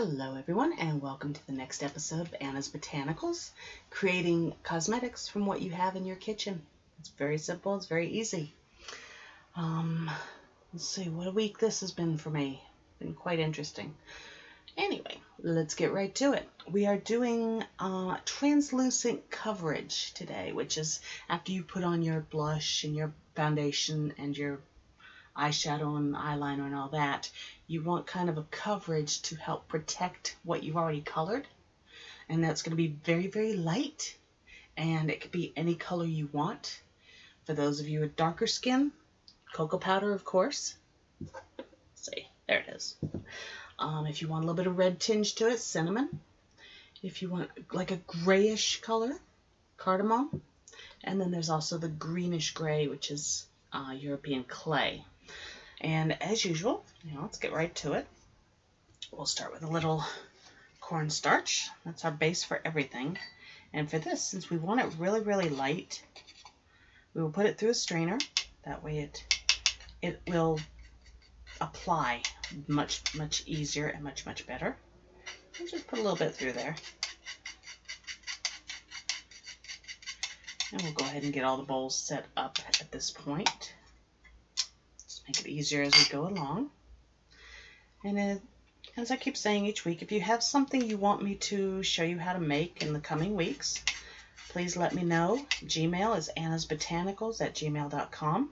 Hello everyone, and welcome to the next episode of Anna's Botanicals, creating cosmetics from what you have in your kitchen. It's very simple, it's very easy. Let's see, what a week this has been for me. Been quite interesting. Anyway, let's get right to it. We are doing translucent coverage today, which is after you put on your blush and your foundation and your eyeshadow and eyeliner and all that, you want kind of a coverage to help protect what you've already colored. And that's going to be very, very light, and it could be any color you want. For those of you with darker skin, cocoa powder, of course. Let's see, there it is. If you want a little bit of red tinge to it, cinnamon. If you want like a grayish color, cardamom. And then there's also the greenish gray, which is European clay. And as usual, let's get right to it. We'll start with a little cornstarch. That's our base for everything. And for this, since we want it really, really light, we will put it through a strainer. That way it will apply much, much easier and much, much better. I'll just put a little bit through there. And we'll go ahead and get all the bowls set up at this point. Make it easier as we go along. And as I keep saying each week, if you have something you want me to show you how to make in the coming weeks, please let me know. Gmail is annasbotanicals@gmail.com.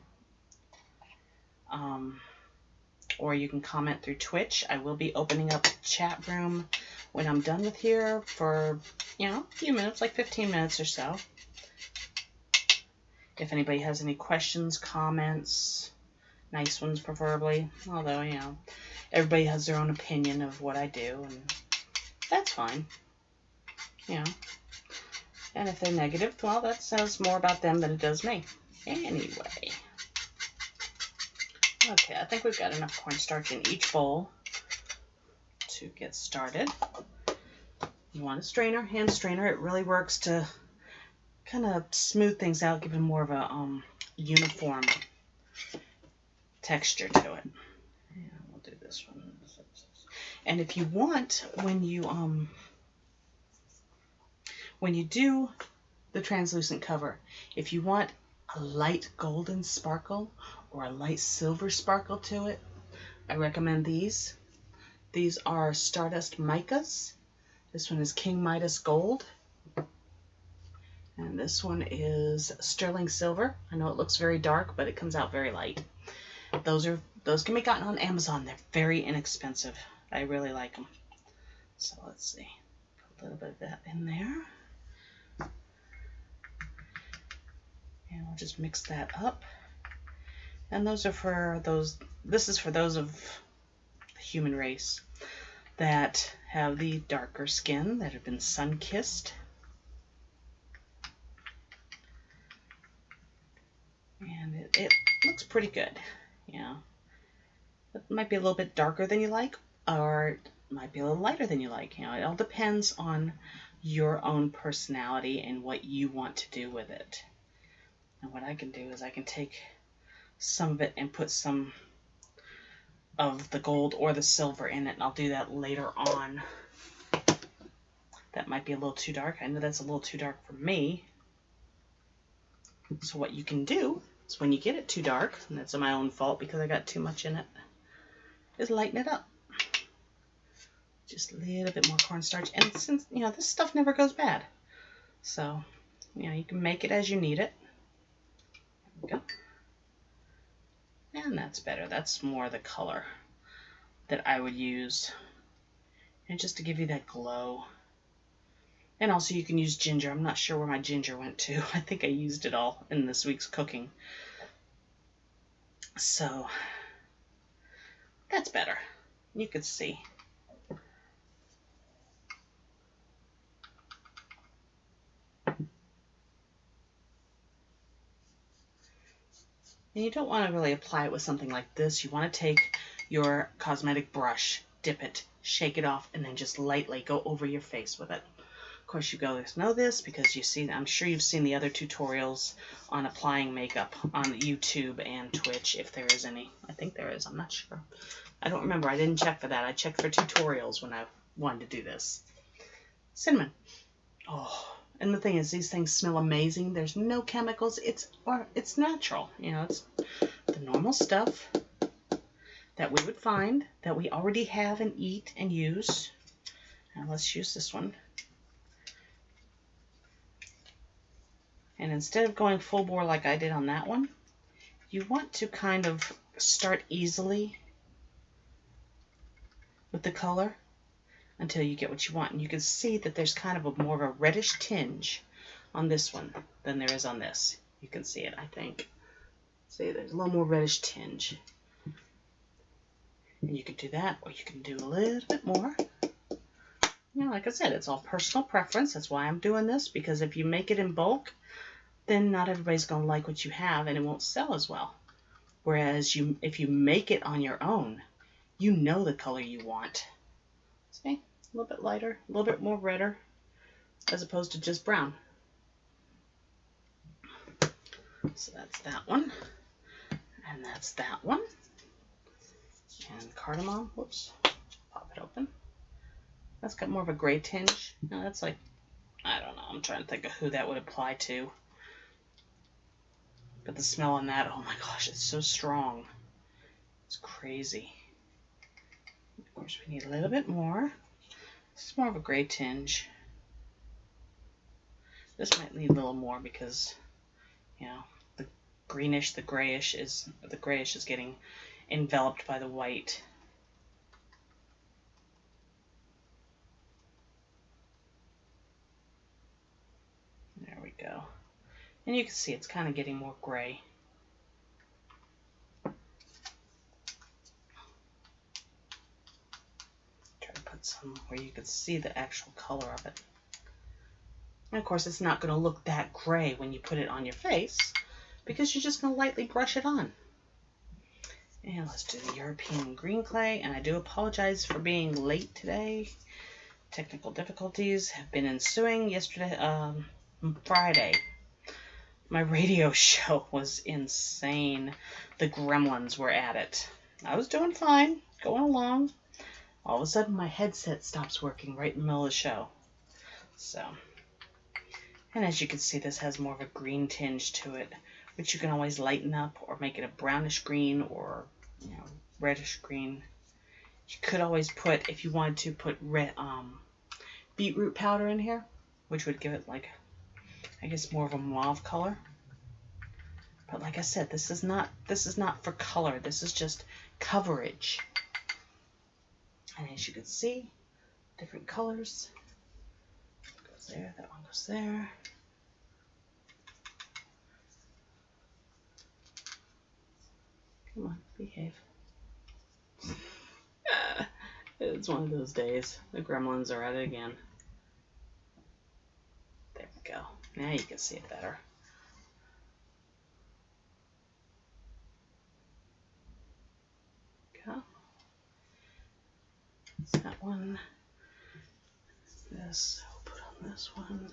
Or you can comment through Twitch. I will be opening up a chat room when I'm done with here for, a few minutes, like 15 minutes or so. If anybody has any questions, comments, nice ones preferably, although, everybody has their own opinion of what I do, and that's fine, And if they're negative, well, that says more about them than it does me. Anyway. Okay, I think we've got enough cornstarch in each bowl to get started. You want a strainer, hand strainer. It really works to kind of smooth things out, give them more of a uniform texture to it. Yeah, we'll do this one. And if you want, when you do the translucent cover, if you want a light golden sparkle or a light silver sparkle to it, I recommend these. These are Stardust Micas. This one is King Midas Gold. And this one is Sterling Silver. I know it looks very dark, but it comes out very light. Those can be gotten on Amazon. They're very inexpensive. I really like them. So let's see. Put a little bit of that in there. And we'll just mix that up. And those are for those, this is for those of the human race that have the darker skin, that have been sun-kissed. And it looks pretty good. It might be a little bit darker than you like, or it might be a little lighter than you like. It all depends on your own personality and what you want to do with it. And what I can do is I can take some of it and put some of the gold or the silver in it, and I'll do that later on. That might be a little too dark. I know that's a little too dark for me. So what you can do is when you get it too dark, and that's my own fault because I got too much in it, is lighten it up. Just a little bit more cornstarch. And since, this stuff never goes bad. So, you can make it as you need it. There we go. And that's better. That's more the color that I would use. And just to give you that glow. And also you can use ginger. I'm not sure where my ginger went to. I think I used it all in this week's cooking. So, that's better. You could see. And you don't want to really apply it with something like this. You want to take your cosmetic brush, dip it, shake it off, and then just lightly go over your face with it. Of course, you guys know this because I'm sure you've seen the other tutorials on applying makeup on YouTube and Twitch, if there is any. I think there is. I'm not sure. I don't remember. I didn't check for that. I checked for tutorials when I wanted to do this. Cinnamon. Oh, and the thing is, these things smell amazing. There's no chemicals. It's natural. You know, it's the normal stuff that we would find, that we already have and eat and use. And let's use this one. And instead of going full bore like I did on that one, you want to kind of start easily with the color until you get what you want. And you can see that there's kind of a more of a reddish tinge on this one than there is on this. You can see it, I think. See, there's a little more reddish tinge. And you can do that, or you can do a little bit more. You know, like I said, it's all personal preference. That's why I'm doing this, because if you make it in bulk, then not everybody's going to like what you have, and it won't sell as well. Whereas if you make it on your own, you know the color you want. See? A little bit lighter, a little bit more redder, as opposed to just brown. So that's that one. And that's that one. And cardamom, whoops, pop it open. That's got more of a gray tinge. No, that's like, I don't know, I'm trying to think of who that would apply to. But the smell on that, oh my gosh, it's so strong. It's crazy. Of course, we need a little bit more. This is more of a gray tinge. This might need a little more because, you know, the greenish, the grayish is getting enveloped by the white. There we go. And you can see it's kind of getting more gray. Try to put some where you can see the actual color of it. And of course, it's not going to look that gray when you put it on your face, because you're just going to lightly brush it on. And let's do the European green clay. And I do apologize for being late today. Technical difficulties have been ensuing. Yesterday, Friday, my radio show was insane. The gremlins were at it. I was doing fine, going along. All of a sudden, my headset stops working right in the middle of the show. So, and as you can see, this has more of a green tinge to it, which you can always lighten up or make it a brownish green or, you know, reddish green. You could always put, if you wanted to, put red, beetroot powder in here, which would give it like, I guess, more of a mauve color. But like I said, this is not for color. This is just coverage. And as you can see, different colors. Goes there, that one goes there. Come on, behave. It's one of those days. The gremlins are at it again. There we go. Now you can see it better. Go. That one. This, I'll put on this one.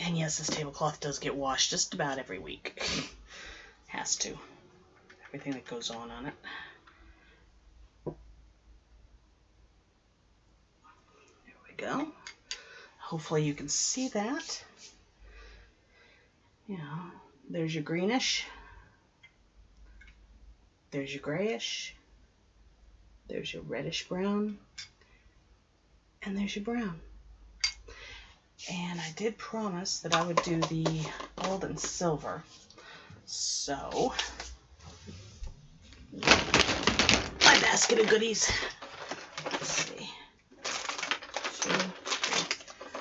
And yes, this tablecloth does get washed just about every week. Has to. Everything that goes on it. There we go. Hopefully you can see that. You know, there's your greenish. There's your grayish. There's your reddish brown. And there's your brown. And I did promise that I would do the gold and silver. So, my basket of goodies. Let's see. 2, 3,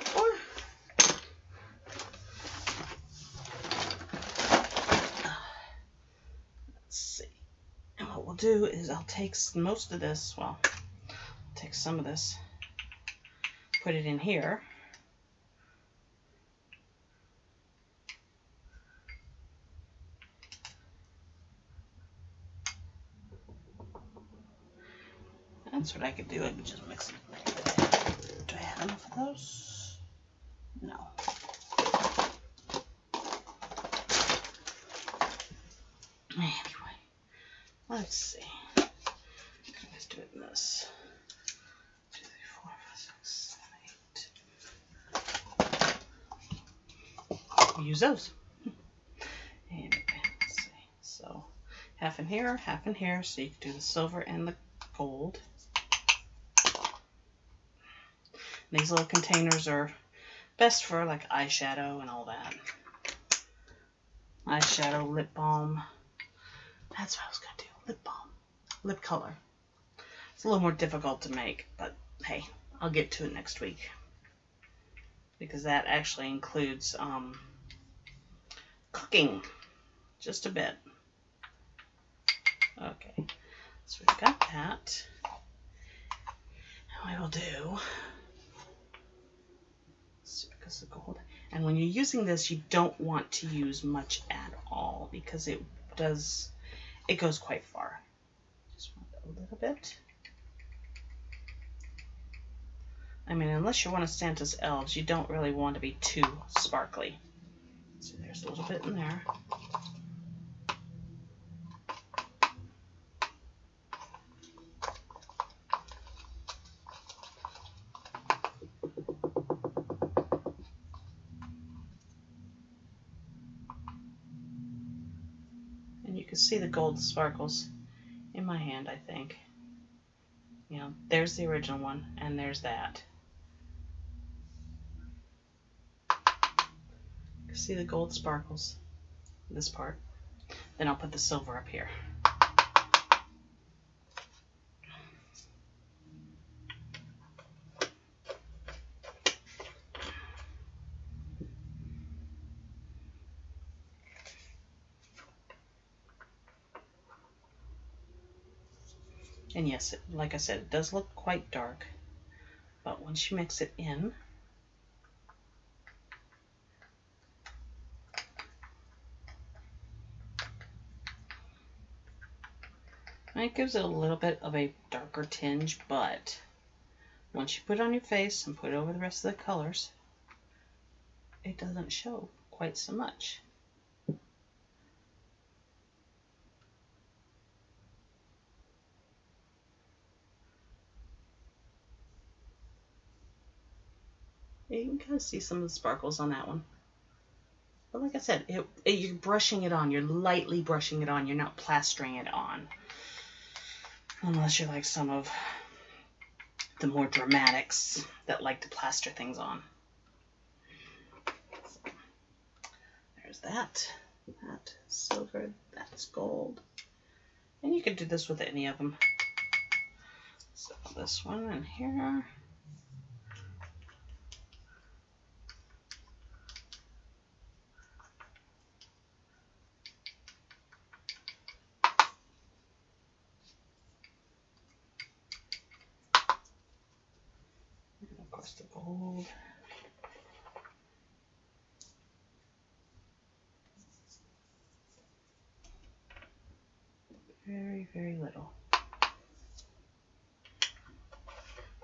4. Let's see. And what we'll do is I'll take most of this, well, I'll take some of this, put it in here. That's what I could do. I could just mix it. Do I have enough of those? No. let's see. Let's do it in this. 2, 3, 4, 5, 6, 7, 8. We use those. Anyway, let's see. So half in here, so you can do the silver and the gold. These little containers are best for like eyeshadow and all that. Eyeshadow, lip balm. That's what I was going to do. Lip balm. Lip color. It's a little more difficult to make, but hey, I'll get to it next week. Because that actually includes cooking. Just a bit. Okay. So we've got that. Now I will do... because of gold. And when you're using this, you don't want to use much at all because it goes quite far. Just want a little bit. I mean, unless you're one of Santa's elves, you don't really want to be too sparkly. So there's a little bit in there. And you can see the gold sparkles in my hand, I think. You know, there's the original one, and there's that. You can see the gold sparkles, this part. Then I'll put the silver up here. And yes, like I said, it does look quite dark, but once you mix it in, it gives it a little bit of a darker tinge, but once you put it on your face and put it over the rest of the colors, it doesn't show quite so much. You can kind of see some of the sparkles on that one. But like I said, you're brushing it on. You're lightly brushing it on. You're not plastering it on. Unless you're like some of the more dramatics that like to plaster things on. So, there's that. That's silver. That's gold. And you could do this with any of them. So this one in here. The gold. Very, very little.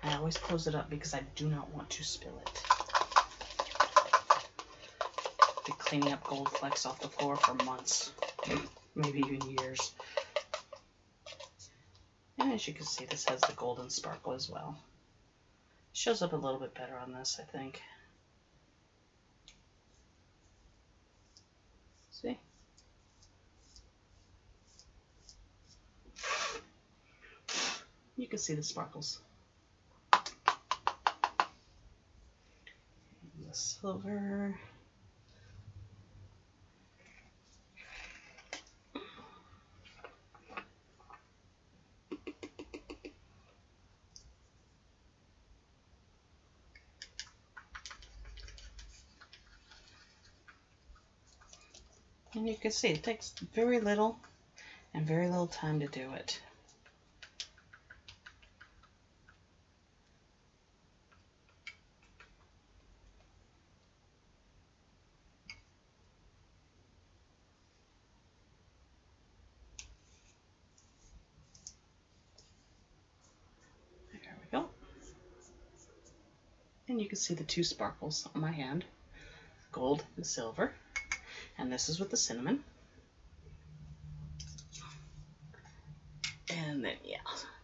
I always close it up because I do not want to spill it. I've been cleaning up gold flecks off the floor for months, maybe even years. And as you can see, this has the golden sparkle as well. Shows up a little bit better on this, I think. See? You can see the sparkles. And the silver. And you can see it takes very little and very little time to do it. There we go. And you can see the two sparkles on my hand, gold and silver. And this is with the cinnamon.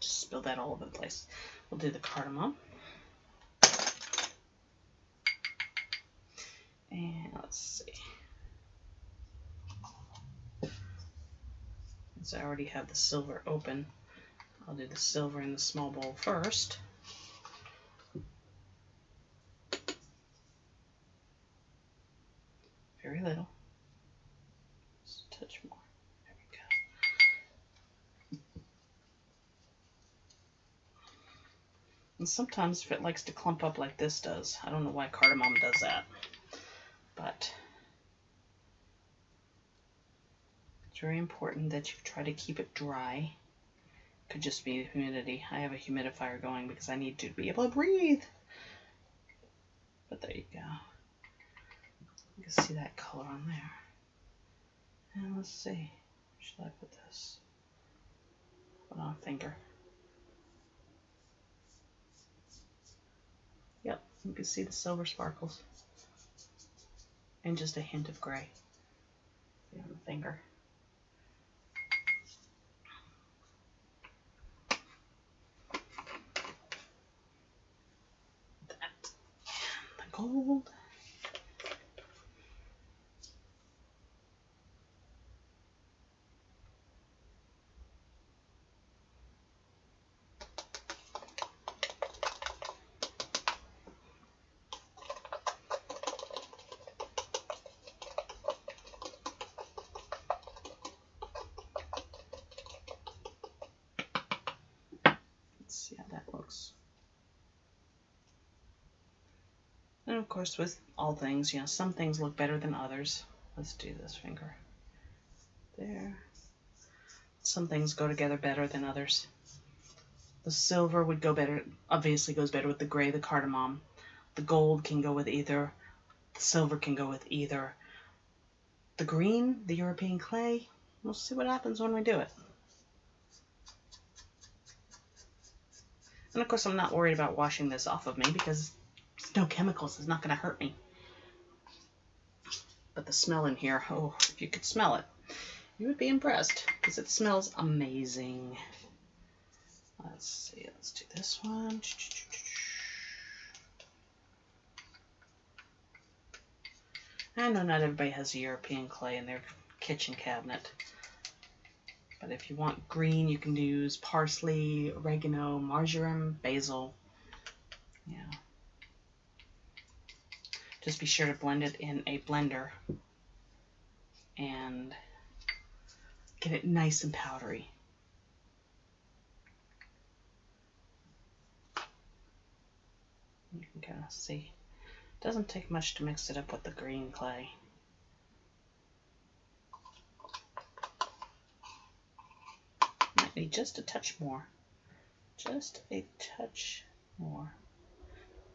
just spilled that all over the place. We'll do the cardamom. And let's see. Since I already have the silver open, I'll do the silver in the small bowl first. Very little. Just a touch more. There we go. And sometimes if it likes to clump up like this does, I don't know why cardamom does that, but it's very important that you try to keep it dry. Could just be humidity. I have a humidifier going because I need to be able to breathe. But there you go. You can see that color on there. And let's see. Where should I put this? Put on a finger. Yep, you can see the silver sparkles. And just a hint of gray on the finger. That. And the gold. See how that looks. And of course, with all things, some things look better than others. Let's do this finger. There. Some things go together better than others. The silver would go better, obviously goes better with the gray, the cardamom. The gold can go with either. The silver can go with either. The green, the European clay, we'll see what happens when we do it. And of course, I'm not worried about washing this off of me because there's no chemicals. It's not going to hurt me. But the smell in here, oh, if you could smell it, you would be impressed because it smells amazing. Let's see. Let's do this one. I know not everybody has a European clay in their kitchen cabinet. But if you want green, you can use parsley, oregano, marjoram, basil. Yeah. Just be sure to blend it in a blender and get it nice and powdery. You can kind of see. It doesn't take much to mix it up with the green clay. Need just a touch more. Just a touch more.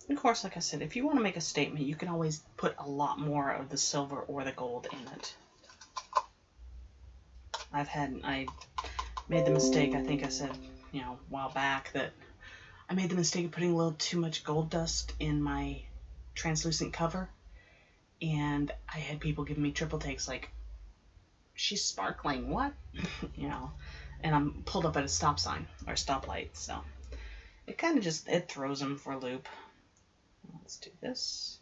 And of course, like I said, if you want to make a statement, you can always put a lot more of the silver or the gold in it. I made the mistake, I think I said, a while back, that I made the mistake of putting a little too much gold dust in my translucent cover. And I had people giving me triple takes like, she's sparkling, what? And I'm pulled up at a stop sign or stoplight, so it kind of it throws them for a loop. Let's do this.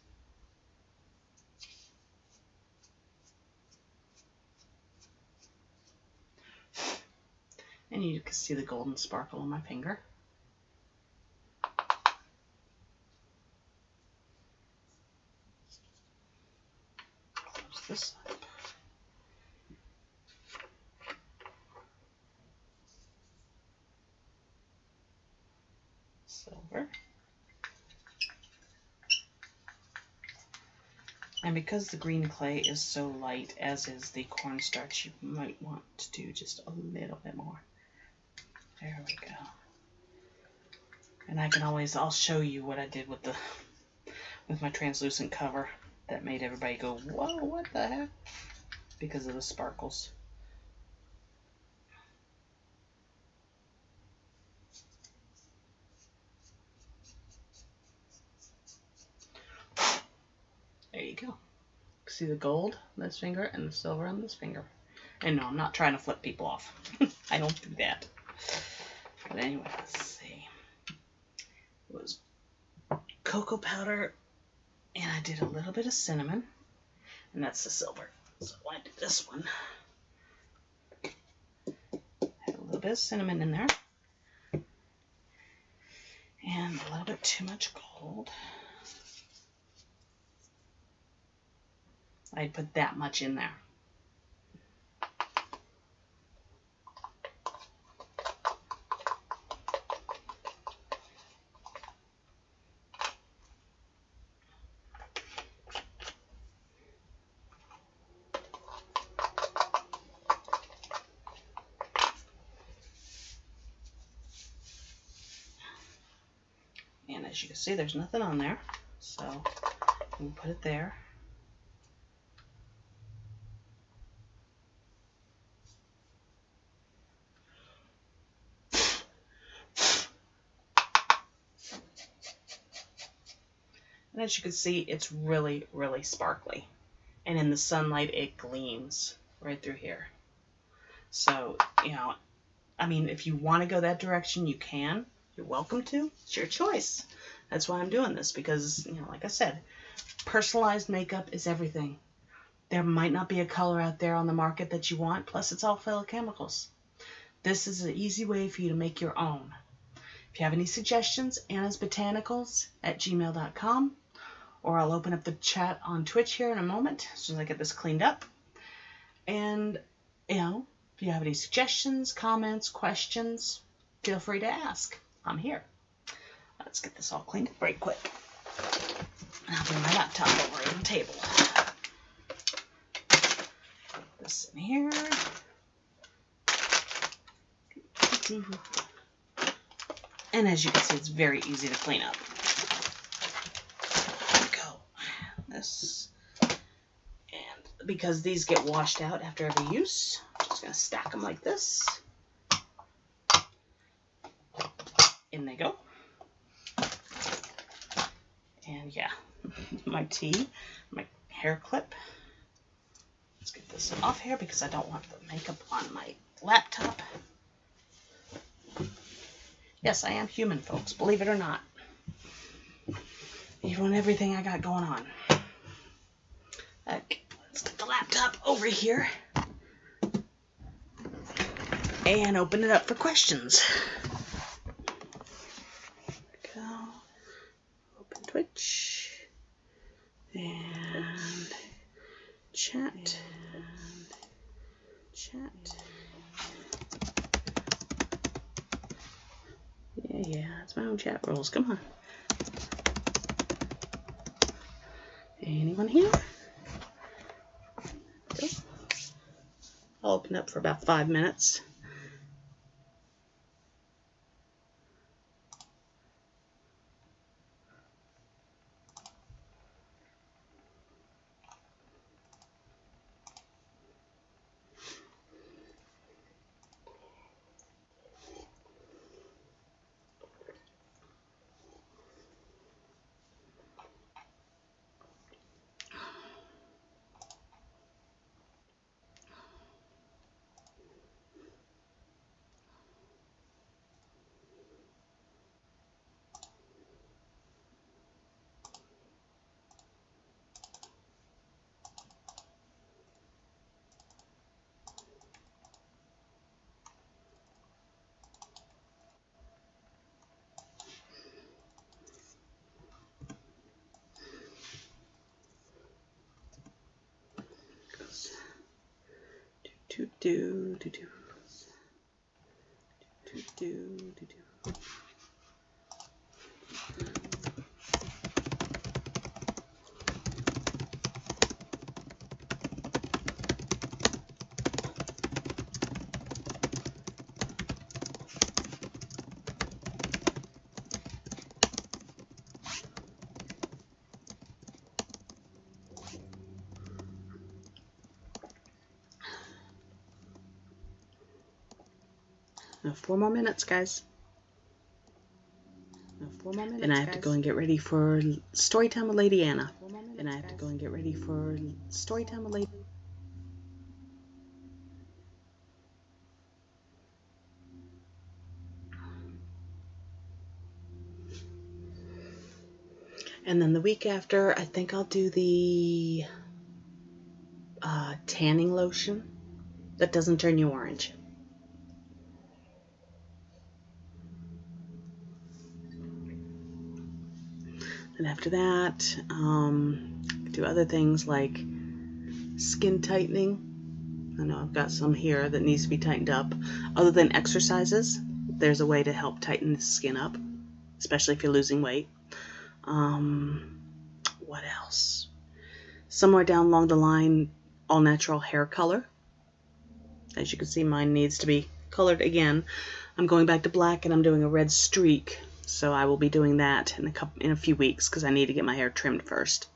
And you can see the golden sparkle on my finger. Close this up. Silver. And because the green clay is so light, as is the cornstarch, you might want to do just a little bit more. There we go. And I'll show you what I did with my translucent cover that made everybody go, whoa, what the heck? Because of the sparkles. There you go. See the gold on this finger and the silver on this finger. And no, I'm not trying to flip people off. I don't do that. But anyway, let's see. It was cocoa powder, and I did a little bit of cinnamon, and that's the silver. So I did this one. Had a little bit of cinnamon in there, and a little bit too much gold. I'd put that much in there. And as you can see, there's nothing on there, so we'll put it there. And as you can see, it's really, really sparkly. And in the sunlight, it gleams right through here. So, you know, I mean, if you want to go that direction, you can. You're welcome to. It's your choice. That's why I'm doing this, because, you know, like I said, personalized makeup is everything. There might not be a color out there on the market that you want, plus it's all full of chemicals. This is an easy way for you to make your own. If you have any suggestions, annasbotanicals@gmail.com, or I'll open up the chat on Twitch here in a moment as soon as I get this cleaned up. And, you know, if you have any suggestions, comments, questions, feel free to ask. I'm here. Let's get this all cleaned up very quick. And I'll bring my laptop over to the table. Put this in here. And as you can see, it's very easy to clean up. There we go. This. And because these get washed out after every use, I'm just going to stack them like this. In they go. And yeah, my tea, my hair clip. Let's get this off here because I don't want the makeup on my laptop. Yes, I am human, folks, believe it or not. Even everything I got going on. Okay, let's get the laptop over here and open it up for questions. Go. Open Twitch and chat. Yeah, it's my own chat rules. Come on. Anyone here? Nope. I'll open up for about 5 minutes. Do. Now 4 more minutes, guys. And I have to go and get ready for story time with Lady Anna. And then the week after, I think I'll do the tanning lotion that doesn't turn you orange. And after that, do other things like skin tightening. I know I've got some here that needs to be tightened up. Other than exercises, there's a way to help tighten the skin up, especially if you're losing weight. What else? Somewhere down along the line, all natural hair color. As you can see, mine needs to be colored again. I'm going back to black and I'm doing a red streak. So I will be doing that in a few weeks because I need to get my hair trimmed first.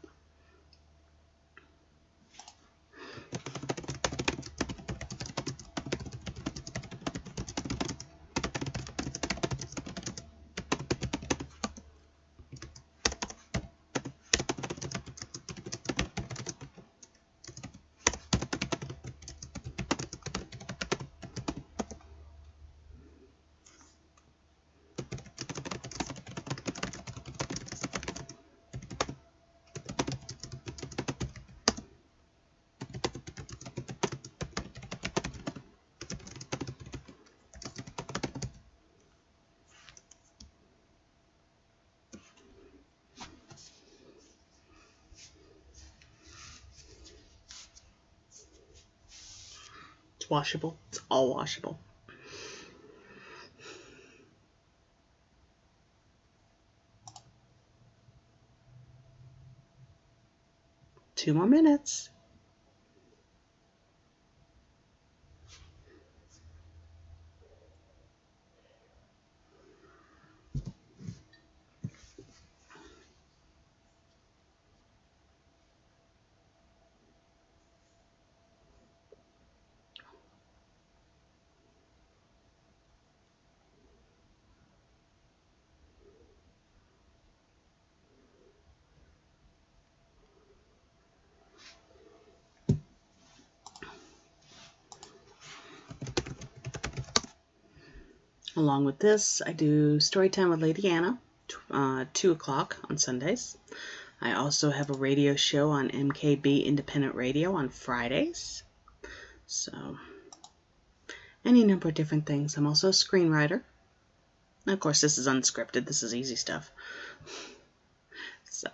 It's washable. It's all washable. Two more minutes. Along with this, I do Storytime with Lady Anna, 2 o'clock on Sundays. I also have a radio show on MKB Independent Radio on Fridays. So, any number of different things. I'm also a screenwriter. And of course, this is unscripted. This is easy stuff. So...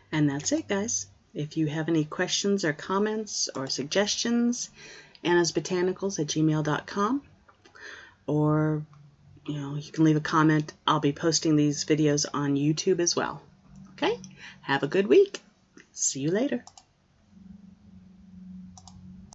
And that's it, guys. If you have any questions or comments or suggestions, annasbotanicals@gmail.com, or you can leave a comment. I'll be posting these videos on YouTube as well. Okay? Have a good week. See you later.